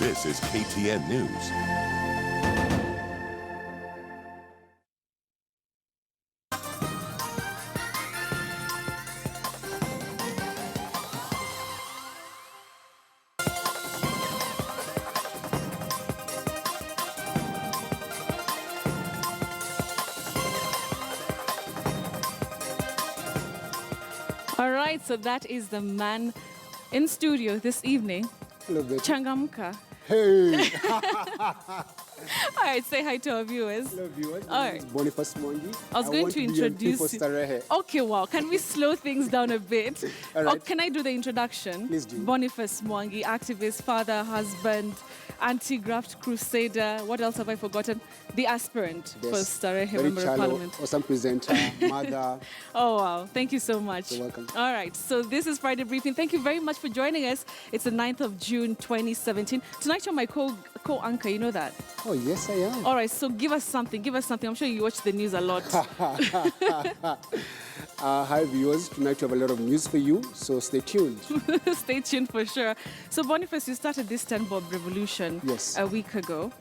This is KTN News. All right, so that is the man in studio this evening. Hello, Betty. Changamka. Hey! All right, say hi to our viewers. Hello, viewers. All right. Boniface Mwangi. I was going to introduce you. Okay, wow. Can we slow things down a bit? All right. Or can I do the introduction? Please do. Boniface Mwangi, activist, father, husband, anti-graft crusader. What else have I forgotten? The aspirant for Starehe Member of Parliament. Awesome presenter, mother. Oh, wow. Thank you so much. You're welcome. All right. So this is Friday Briefing. Thank you very much for joining us. It's the 9th of June, 2017. Tonight you're my co-anchor. You know that? Oh, yes, I am. All right. So give us something. Give us something. I'm sure you watch the news a lot. Hi, viewers. Tonight we have a lot of news for you, so stay tuned. Stay tuned for sure. So Boniface, you started this 10 bob revolution a week ago,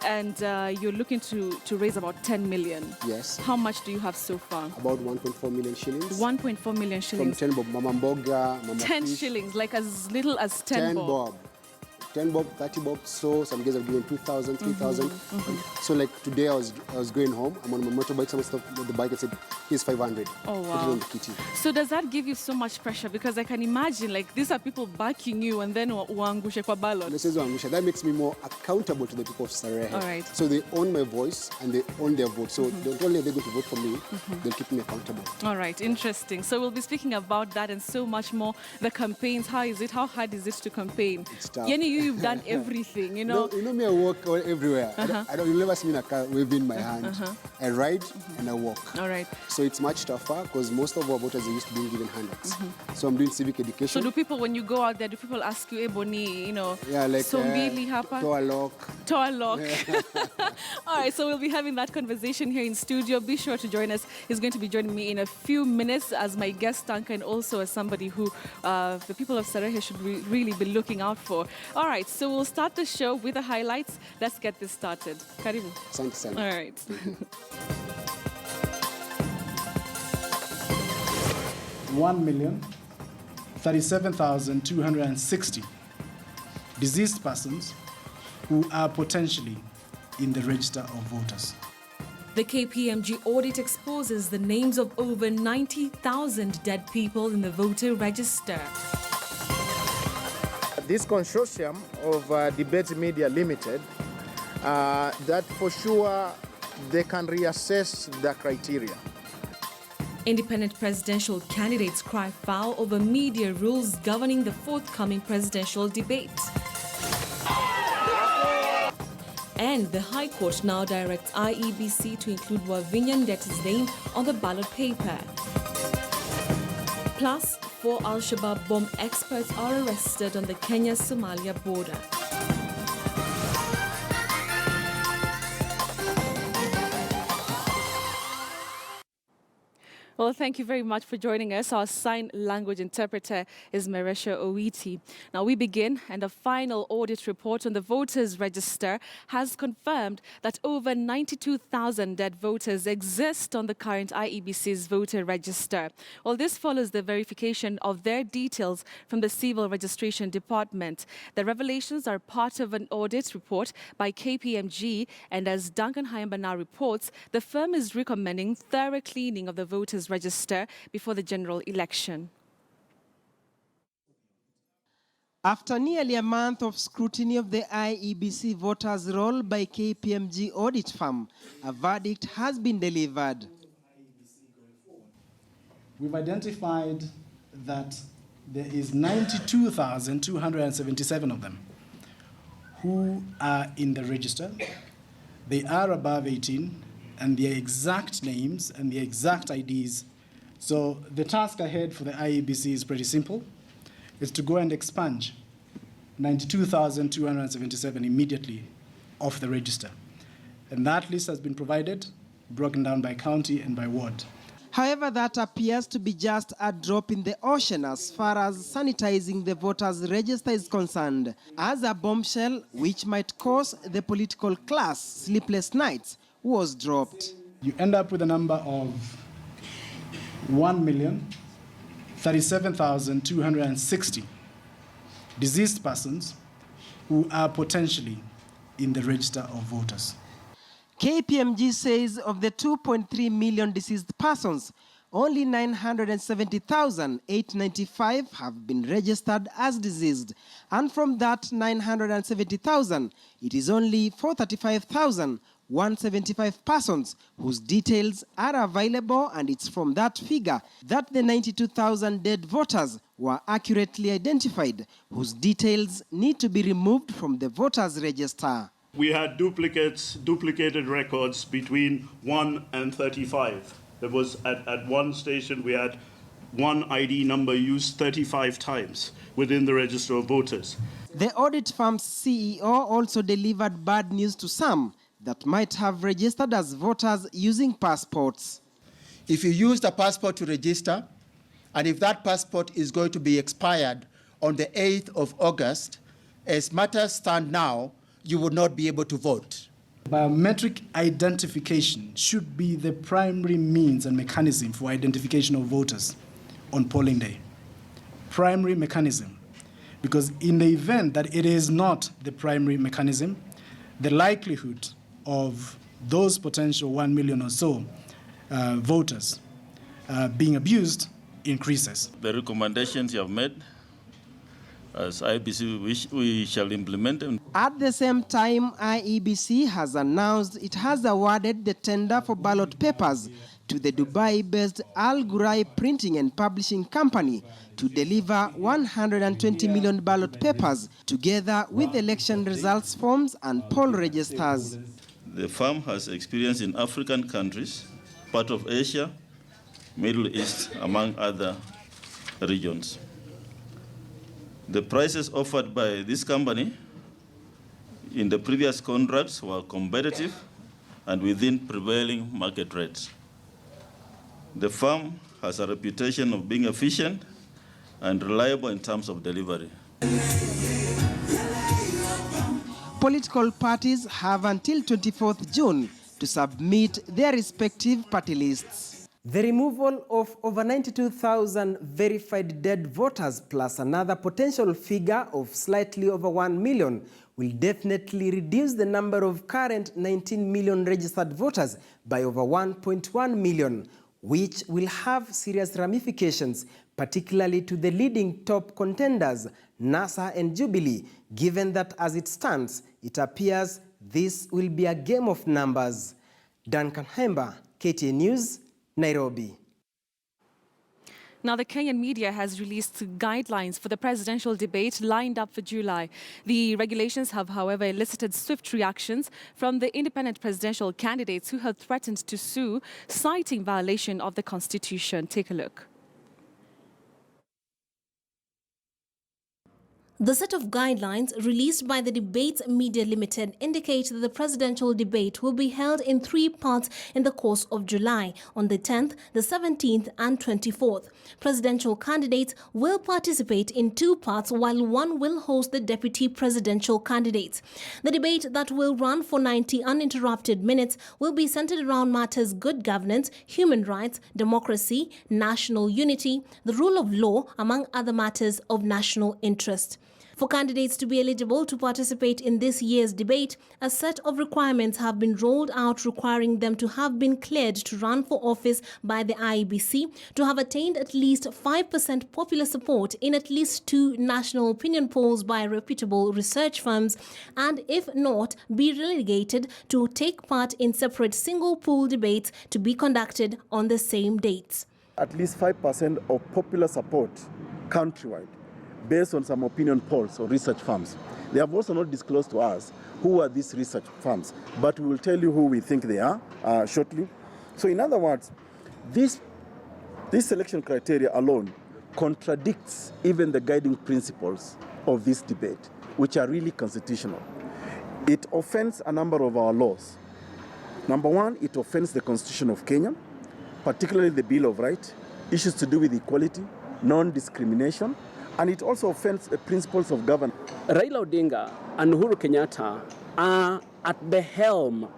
and you're looking to raise about 10 million. Yes. How much do you have so far? About 1.4 million shillings. 1.4 million shillings. From 10 bob, Mama Mboga, Mama 10 Fish. shillings, like as little as 10 bob. 10 bob, 30 bob, so some days I've given 2,000, 3,000. So like today I was going home, I'm on my motorbike, someone stopped the bike and said, here's 500. Oh, wow. Put it on the kitty. So does that give you so much pressure? Because I can imagine, like, these are people backing you and then uangushe kwa ballot. That makes me more accountable to the people of Starehe. All right. So they own my voice and they own their vote. So not only are they going to vote for me, they'll keep me accountable. All right, interesting. So we'll be speaking about that and so much more. The campaigns, how is it? How hard is it to campaign? It's tough. Yenny, you've done everything, you know? No, you know me, I walk everywhere. You'll never see me in a car waving my hand. I ride and I walk. All right. So it's much tougher because most of our voters are used to being given handouts. So I'm doing civic education. So do people, when you go out there, do people ask you, Ebony, you know, yeah, like Sombili hapa? Toa lock. Toa lock. All right, so we'll be having that conversation here in studio. Be sure to join us. He's going to be joining me in a few minutes as my guest anchor and also as somebody who the people of Starehe should really be looking out for. All right, so we'll start the show with the highlights. Let's get this started. Karibu. Asante sana. All right. 1,037,260 deceased persons who are potentially in the register of voters. The KPMG audit exposes the names of over 90,000 dead people in the voter register. This consortium of Debate Media Limited, that for sure they can reassess the criteria. Independent presidential candidates cry foul over media rules governing the forthcoming presidential debate. And the High Court now directs IEBC to include Wavinya Ndeti's name on the ballot paper. Plus, 4 AlShabaab bomb experts are arrested on the Kenya-Somalia border. Well, thank you very much for joining us. Our sign language interpreter is Meresha Owiti. Now we begin, and a final audit report on the voters register has confirmed that over 92,000 dead voters exist on the current IEBC's voter register. Well, this follows the verification of their details from the Civil Registration Department. The revelations are part of an audit report by KPMG, and as Duncan Hayamba now reports, the firm is recommending thorough cleaning of the voters register before the general election. After nearly a month of scrutiny of the IEBC voters roll by KPMG audit firm, a verdict has been delivered. We've identified that there is 92,277 of them who are in the register. They are above 18, and their exact names and their exact IDs. So the task ahead for the IEBC is pretty simple. It's to go and expunge 92,277 immediately off the register. And that list has been provided, broken down by county and by ward. However, that appears to be just a drop in the ocean as far as sanitizing the voters' register is concerned, as a bombshell which might cause the political class sleepless nights was dropped. You end up with a number of 1,037,260 deceased persons who are potentially in the register of voters. KPMG says of the 2.3 million deceased persons, only 970,895 have been registered as deceased. And from that 970,000, it is only 435,175 persons whose details are available, and it's from that figure that the 92,000 dead voters were accurately identified, whose details need to be removed from the voters' register. We had duplicated records between 1 and 35. There was, at one station, we had one ID number used 35 times within the register of voters. The audit firm's CEO also delivered bad news to some that might have registered as voters using passports. If you used a passport to register, and if that passport is going to be expired on the 8th of August, as matters stand now, you would not be able to vote. Biometric identification should be the primary means and mechanism for identification of voters on polling day. Primary mechanism. Because in the event that it is not the primary mechanism, the likelihood of those potential 1 million or so voters being abused increases. The recommendations you have made, as IEBC, we shall implement them. At the same time, IEBC has announced it has awarded the tender for ballot papers to the Dubai-based Al Ghurair Printing and Publishing Company to deliver 120 million ballot papers together with election results forms and poll registers. The firm has experience in African countries, part of Asia, Middle East, among other regions. The prices offered by this company in the previous contracts were competitive and within prevailing market rates. The firm has a reputation of being efficient and reliable in terms of delivery. Political parties have until 24th June to submit their respective party lists. The removal of over 92,000 verified dead voters plus another potential figure of slightly over 1 million will definitely reduce the number of current 19 million registered voters by over 1.1 million, which will have serious ramifications, particularly to the leading top contenders, NASA and Jubilee, given that as it stands, it appears this will be a game of numbers. Duncan Hemba, KTN News, Nairobi. Now, the Kenyan media has released guidelines for the presidential debate lined up for July. The regulations have, however, elicited swift reactions from the independent presidential candidates who have threatened to sue, citing violation of the Constitution. Take a look. The set of guidelines released by the Debates Media Limited indicate that the presidential debate will be held in 3 parts in the course of July, on the 10th, the 17th and 24th. Presidential candidates will participate in 2 parts, while one will host the deputy presidential candidates. The debate that will run for 90 uninterrupted minutes will be centered around matters good governance, human rights, democracy, national unity, the rule of law, among other matters of national interest. For candidates to be eligible to participate in this year's debate, a set of requirements have been rolled out requiring them to have been cleared to run for office by the IEBC, to have attained at least 5% popular support in at least 2 national opinion polls by reputable research firms, and if not, be relegated to take part in separate single pool debates to be conducted on the same dates. At least 5% of popular support countrywide, based on some opinion polls or research firms. They have also not disclosed to us who are these research firms, but we will tell you who we think they are shortly. So in other words, this selection criteria alone contradicts even the guiding principles of this debate, which are really constitutional. It offends a number of our laws. Number one, it offends the Constitution of Kenya. particularly the Bill of Rights, issues to do with equality, non-discrimination, and it also offends the principles of governance. Raila Odinga and Uhuru Kenyatta are at the helm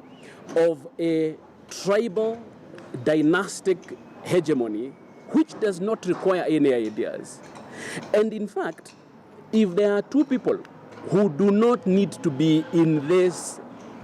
of a tribal dynastic hegemony which does not require any ideas. And in fact, if there are two people who do not need to be in this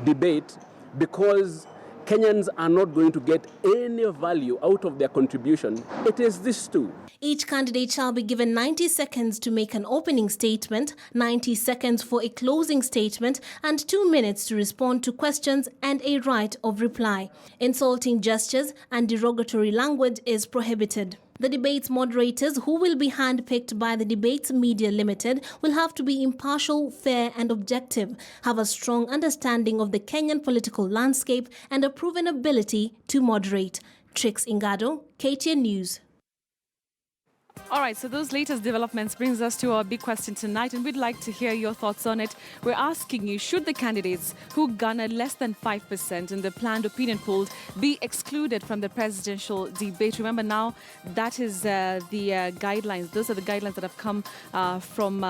debate because Kenyans are not going to get any value out of their contribution, it is these two. Each candidate shall be given 90 seconds to make an opening statement, 90 seconds for a closing statement, and 2 minutes to respond to questions and a right of reply. Insulting gestures and derogatory language is prohibited. The debate's moderators, who will be handpicked by the Debates Media Limited, will have to be impartial, fair and objective, have a strong understanding of the Kenyan political landscape and a proven ability to moderate. Trix Ingado, KTN News. All right, so those latest developments brings us to our big question tonight, and we'd like to hear your thoughts on it. We're asking you, should the candidates who garnered less than 5% in the planned opinion polls be excluded from the presidential debate? Remember now, that is the guidelines. Those are the guidelines that have come from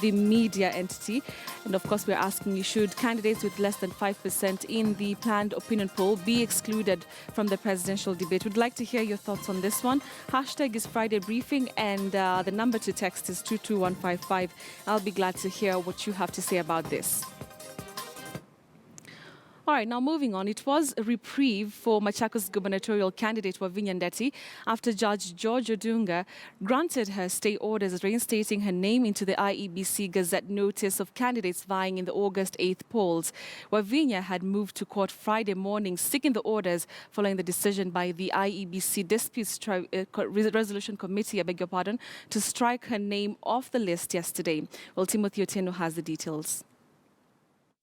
the media entity. And of course, we're asking you, should candidates with less than 5% in the planned opinion poll be excluded from the presidential debate? We'd like to hear your thoughts on this one. Hashtag is Friday Briefing, and the number to text is 22155. I'll be glad to hear what you have to say about this. All right, now moving on. It was a reprieve for Machakos gubernatorial candidate Wavinya Ndeti after Judge George Odunga granted her stay orders reinstating her name into the IEBC Gazette notice of candidates vying in the August 8th polls. Wavinya had moved to court Friday morning seeking the orders following the decision by the IEBC Disputes Resolution Committee, to strike her name off the list yesterday. Well, Timothy Otieno has the details.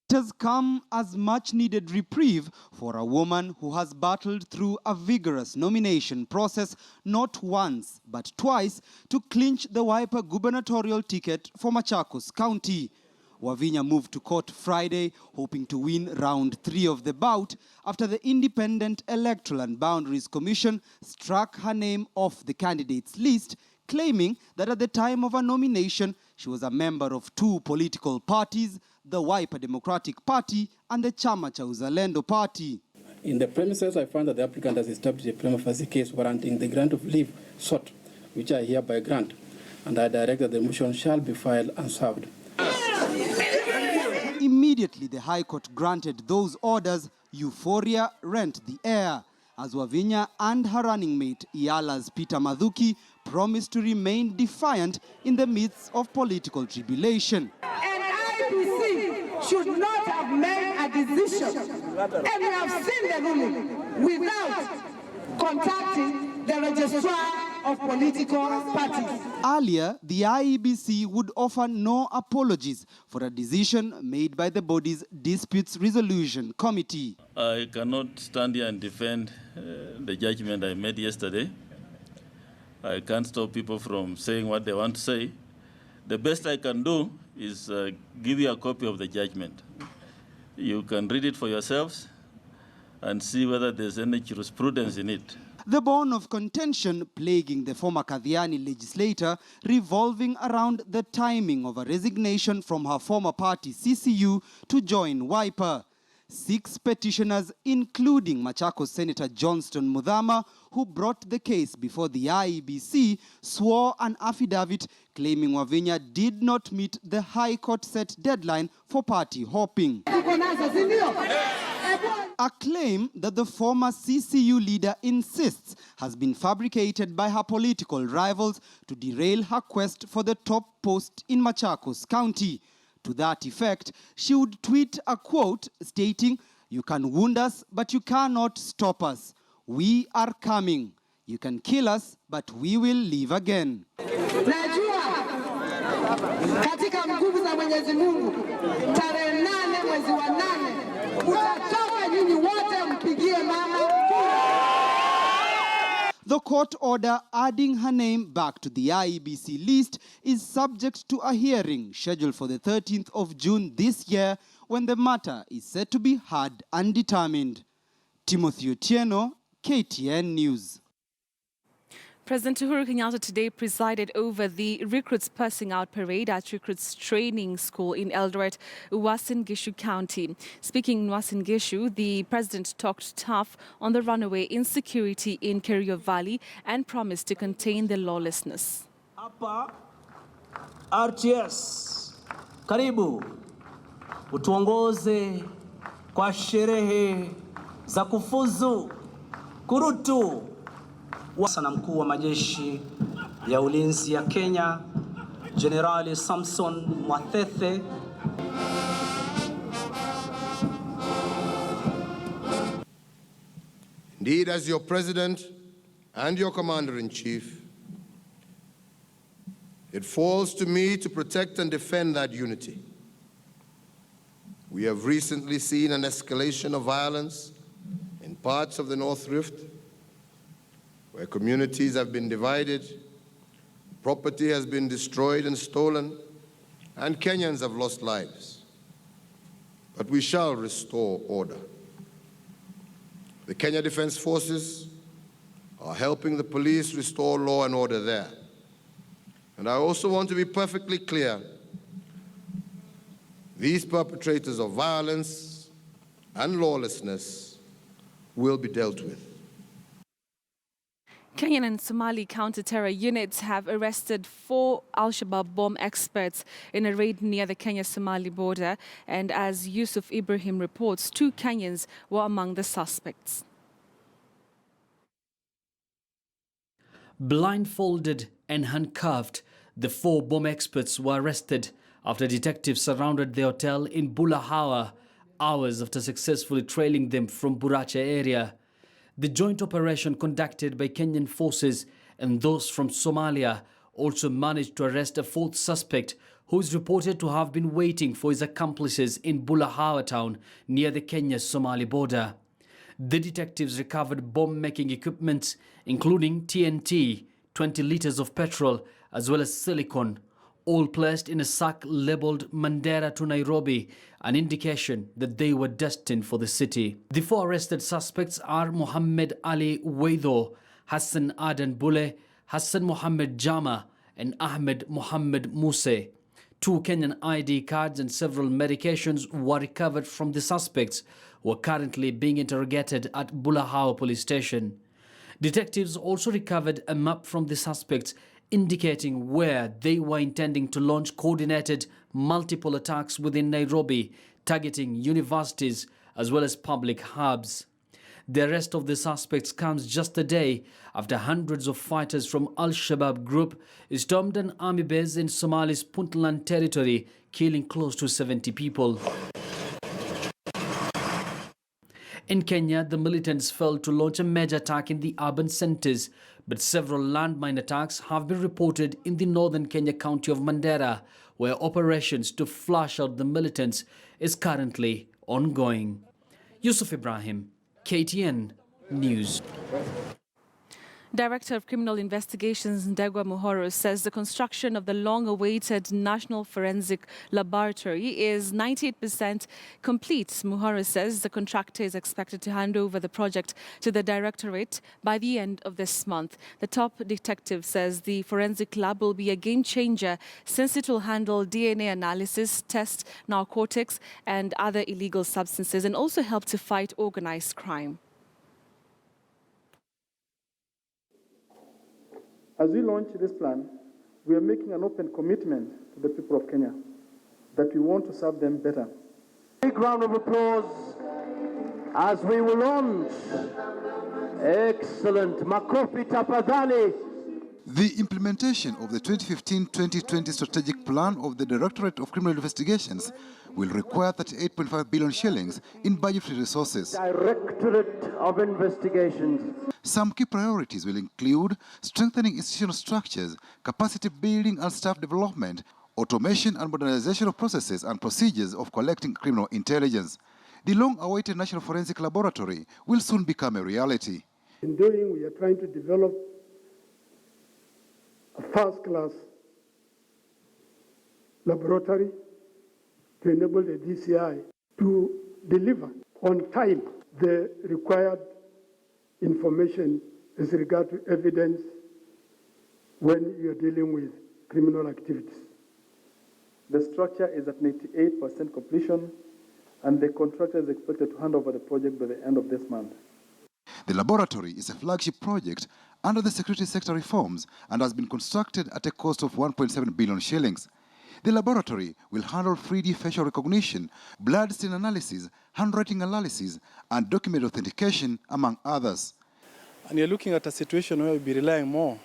It has come as much-needed reprieve for a woman who has battled through a vigorous nomination process not once but twice to clinch the Wiper gubernatorial ticket for Machakos County. Wavinya moved to court Friday hoping to win round 3 of the bout after the Independent Electoral and Boundaries Commission struck her name off the candidates list, claiming that at the time of her nomination she was a member of 2 political parties, the Wiper Democratic Party and the Chama cha Uzalendo Party. In the premises, I found that the applicant has established a prima facie case warranting the grant of leave sought, which I hereby grant, and I direct that the motion shall be filed and served. Immediately, the High Court granted those orders. Euphoria rent the air, as Wavinya and her running mate, Iala's Peter Mathuki, promised to remain defiant in the midst of political tribulation. IEBC should not have made a decision, and we have seen the ruling, without contacting the registrar of political parties. Earlier, the IEBC would offer no apologies for a decision made by the body's Disputes Resolution Committee. I cannot stand here and defend the judgment I made yesterday. I can't stop people from saying what they want to say. The best I can do is give you a copy of the judgment. You can read it for yourselves and see whether there's any jurisprudence in it. The bone of contention plaguing the former Kathiani legislator revolving around the timing of a resignation from her former party CCU to join Wiper. 6 petitioners, including Machakos Senator Johnston Muthama, who brought the case before the IEBC, swore an affidavit claiming Wavinya did not meet the High Court set deadline for party hopping. A claim that the former CCU leader insists has been fabricated by her political rivals to derail her quest for the top post in Machakos County. To that effect, she would tweet a quote stating, "You can wound us, but you cannot stop us. We are coming. You can kill us, but we will live again." Najua katika nguvu za Mwenyezi Mungu tarehe 8 mwezi wa 8 utatoka nyinyi wote mpigie mama. The court order adding her name back to the IEBC list is subject to a hearing scheduled for the 13th of June this year, when the matter is set to be heard and determined. Timothy Otieno, KTN News. President Uhuru Kenyatta today presided over the Recruits Passing Out Parade at Recruits Training School in Eldoret, Uasin Gishu County. Speaking in Uasin Gishu, the president talked tough on the runaway insecurity in Kerio Valley and promised to contain the lawlessness. Hapa RTS, karibu utuongoze kwa sherehe za kufuzu kurutu sana mkuu wa majeshi ya ulinzi ya Kenya, General Samson Mwathethe. Indeed, as your president and your commander-in-chief, it falls to me to protect and defend that unity. We have recently seen an escalation of violence in parts of the North Rift, where communities have been divided, property has been destroyed and stolen, and Kenyans have lost lives. But we shall restore order. The Kenya Defense Forces are helping the police restore law and order there. And I also want to be perfectly clear, these perpetrators of violence and lawlessness will be dealt with. Kenyan and Somali counter-terror units have arrested 4 AlShabaab bomb experts in a raid near the Kenya-Somali border. And as Yusuf Ibrahim reports, 2 Kenyans were among the suspects. Blindfolded and handcuffed, the 4 bomb experts were arrested after detectives surrounded the hotel in Bulahawa hours after successfully trailing them from Buracha area. The joint operation conducted by Kenyan forces and those from Somalia also managed to arrest a 4th suspect who is reported to have been waiting for his accomplices in Bulahawa town near the Kenya-Somali border. The detectives recovered bomb-making equipment including TNT, 20 liters of petrol as well as silicone, all placed in a sack labelled Mandera to Nairobi, an indication that they were destined for the city. The 4 arrested suspects are Mohammed Ali Weido, Hassan Adan Bule, Hassan Mohammed Jama and Ahmed Mohammed Muse. 2 Kenyan ID cards and several medications were recovered from the suspects, who are currently being interrogated at Bulahawa police station. Detectives also recovered a map from the suspects indicating where they were intending to launch coordinated multiple attacks within Nairobi, targeting universities as well as public hubs. The arrest of the suspects comes just a day after hundreds of fighters from AlShabaab group stormed an army base in Somali's Puntland territory, killing close to 70 people. In Kenya, the militants failed to launch a major attack in the urban centers, but several landmine attacks have been reported in the northern Kenya county of Mandera, where operations to flush out the militants is currently ongoing. Yusuf Ibrahim, KTN News. Director of Criminal Investigations Ndegwa Muhoro says the construction of the long-awaited National Forensic Laboratory is 98% complete. Muhoro says the contractor is expected to hand over the project to the directorate by the end of this month. The top detective says the forensic lab will be a game-changer since it will handle DNA analysis, test narcotics and other illegal substances, and also help to fight organized crime. As we launch this plan, we are making an open commitment to the people of Kenya that we want to serve them better. Big round of applause as we will launch. Excellent. Makofi Tapadali. The implementation of the 2015-2020 strategic plan of the Directorate of Criminal Investigations will require 38.5 billion shillings in budgetary resources. Directorate of Investigations. Some key priorities will include strengthening institutional structures, capacity building and staff development, automation and modernization of processes and procedures of collecting criminal intelligence. The long-awaited National Forensic Laboratory will soon become a reality. In doing, we are trying to develop a first-class laboratory to enable the DCI to deliver on time the required information as regard to evidence, when you're dealing with criminal activities. The structure is at 98% completion, and the contractor is expected to hand over the project by the end of this month. The laboratory is a flagship project under the security sector reforms and has been constructed at a cost of 1.7 billion shillings. The laboratory will handle 3D facial recognition, blood stain analysis, handwriting analysis, and document authentication, among others. And you're looking at a situation where we'll be relying more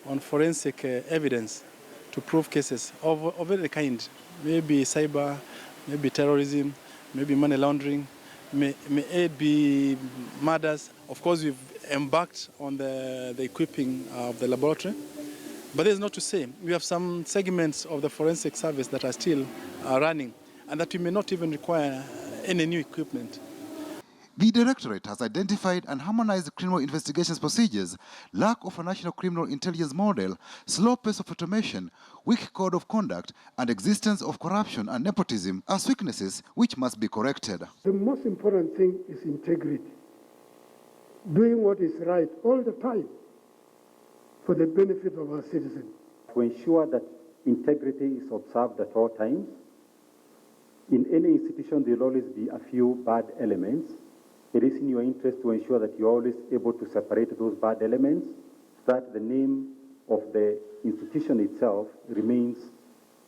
on forensic evidence to prove cases of any kind, maybe cyber, maybe terrorism, maybe money laundering, may it be murders. Of course, we've embarked on the equipping of the laboratory, but there's not to say we have some segments of the forensic service that are still running and that we may not even require any new equipment. The Directorate has identified and harmonized criminal investigations procedures, lack of a national criminal intelligence model, slow pace of automation, weak code of conduct, and existence of corruption and nepotism as weaknesses which must be corrected. The most important thing is integrity. Doing what is right all the time for the benefit of our citizens. To ensure that integrity is observed at all times, in any institution there will always be a few bad elements. It is in your interest to ensure that you're always able to separate those bad elements, so that the name of the institution itself remains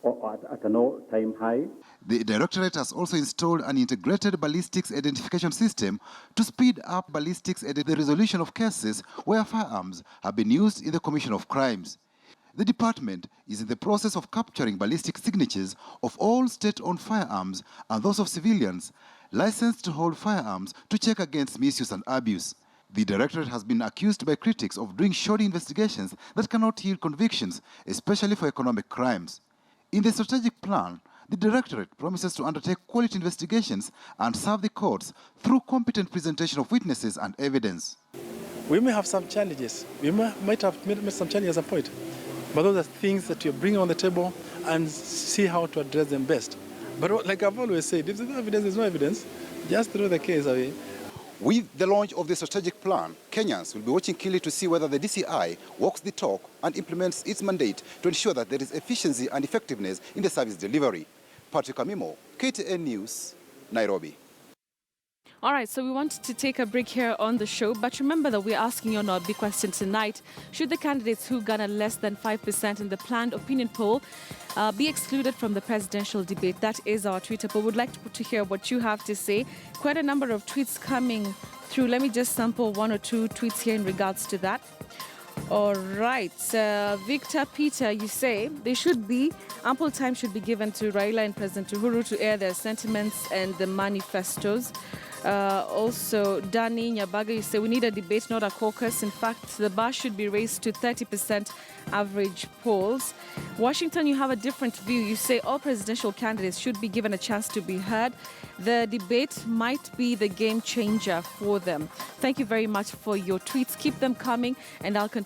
at an all-time high. The Directorate has also installed an integrated ballistics identification system to speed up ballistics and the resolution of cases where firearms have been used in the commission of crimes. The department is in the process of capturing ballistic signatures of all state-owned firearms and those of civilians licensed to hold firearms to check against misuse and abuse. The Directorate has been accused by critics of doing shoddy investigations that cannot yield convictions, especially for economic crimes. In the strategic plan, the Directorate promises to undertake quality investigations and serve the courts through competent presentation of witnesses and evidence. We may have some challenges. We might have made some challenges at a point. But those are things that you bring on the table and see how to address them best. But like I've always said, if there's no evidence, there's no evidence. Just throw the case away. With the launch of the strategic plan, Kenyans will be watching keenly to see whether the DCI walks the talk and implements its mandate to ensure that there is efficiency and effectiveness in the service delivery. Patrick Amimo, KTN News, Nairobi. All right, so we wanted to take a break here on the show, but remember that we're asking you on our big question tonight. Should the candidates who garner less than 5% in the planned opinion poll be excluded from the presidential debate? That is our Twitter poll. We'd like to hear what you have to say. Quite a number of tweets coming through. Let me just sample one or two tweets here in regards to that. All right, Victor Peter, you say there should be ample time should be given to Raila and President Uhuru to air their sentiments and the manifestos. Also, Danny Nyabaga, you say we need a debate, not a caucus. In fact, the bar should be raised to 30% average polls. Washington, you have a different view. You say all presidential candidates should be given a chance to be heard. The debate might be the game changer for them. Thank you very much for your tweets. Keep them coming, and I'll continue.